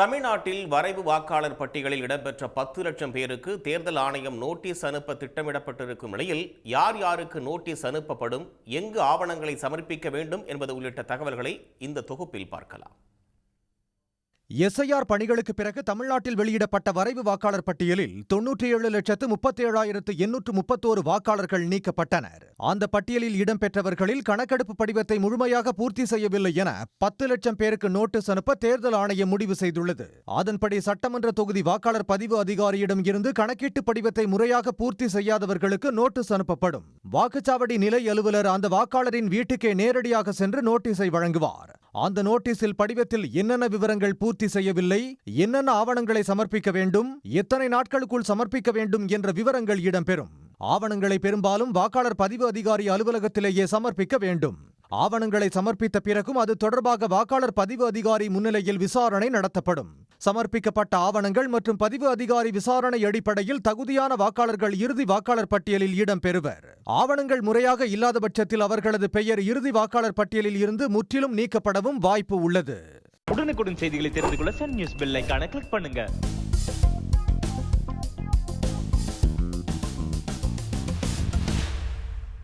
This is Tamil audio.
தமிழ்நாட்டில் வரைவு வாக்காளர் பட்டியலில் இடம்பெற்ற 10 லட்சம் பேருக்கு தேர்தல் ஆணையம் நோட்டீஸ் அனுப்ப திட்டமிடப்பட்டிருக்கும் நிலையில் யார் யாருக்கு நோட்டீஸ் அனுப்பப்படும், எங்கு ஆவணங்களை சமர்ப்பிக்க வேண்டும் என்பது உள்ளிட்ட தகவல்களை இந்த தொகுப்பில் பார்க்கலாம். எஸ்ஐஆர் பணிகளுக்கு பிறகு தமிழ்நாட்டில் வெளியிடப்பட்ட வரைவு வாக்காளர் பட்டியலில் 97,37,831 வாக்காளர்கள் நீக்கப்பட்டனர். அந்த பட்டியலில் இடம்பெற்றவர்களில் கணக்கெடுப்பு படிவத்தை முழுமையாக பூர்த்தி செய்யவில்லை என 10 லட்சம் பேருக்கு நோட்டீஸ் அனுப்ப தேர்தல் ஆணையம் முடிவு செய்துள்ளது. அதன்படி சட்டமன்ற தொகுதி வாக்காளர் பதிவு அதிகாரியிடம் இருந்து கணக்கீட்டு படிவத்தை முறையாக பூர்த்தி செய்யாதவர்களுக்கு நோட்டீஸ் அனுப்பப்படும். வாக்குச்சாவடி நிலை அலுவலர் அந்த வாக்காளரின் வீட்டுக்கே நேரடியாக சென்று நோட்டீஸை வழங்குவார். அந்த நோட்டீஸில் படிவத்தில் என்னென்ன விவரங்கள் பூர்த்தி செய்யவில்லை, என்னென்ன ஆவணங்களை சமர்ப்பிக்க வேண்டும், எத்தனை நாட்களுக்குள் சமர்ப்பிக்க வேண்டும் என்ற விவரங்கள் இடம்பெறும். ஆவணங்களை பெரும்பாலும் வாக்காளர் பதிவு அதிகாரி அலுவலகத்திலேயே சமர்ப்பிக்க வேண்டும். ஆவணங்களை சமர்ப்பித்த பிறகும் அது தொடர்பாக வாக்காளர் பதிவு அதிகாரி முன்னிலையில் விசாரணை நடத்தப்படும். சமர்ப்பிக்கப்பட்ட ஆவணங்கள் மற்றும் பதிவு அதிகாரி விசாரணை அடிப்படையில் தகுதியான வாக்காளர்கள் இறுதி வாக்காளர் பட்டியலில் இடம்பெறுவர். ஆவணங்கள் முறையாக இல்லாத பட்சத்தில் அவர்களது பெயர் இறுதி வாக்காளர் பட்டியலில் இருந்து முற்றிலும் நீக்கப்படவும் வாய்ப்பு உள்ளது. உடனுக்குடன் செய்திகளை தெரிந்து கொள்ள சன் நியூஸ் பெல் ஐகானை கிளிக் பண்ணுங்க.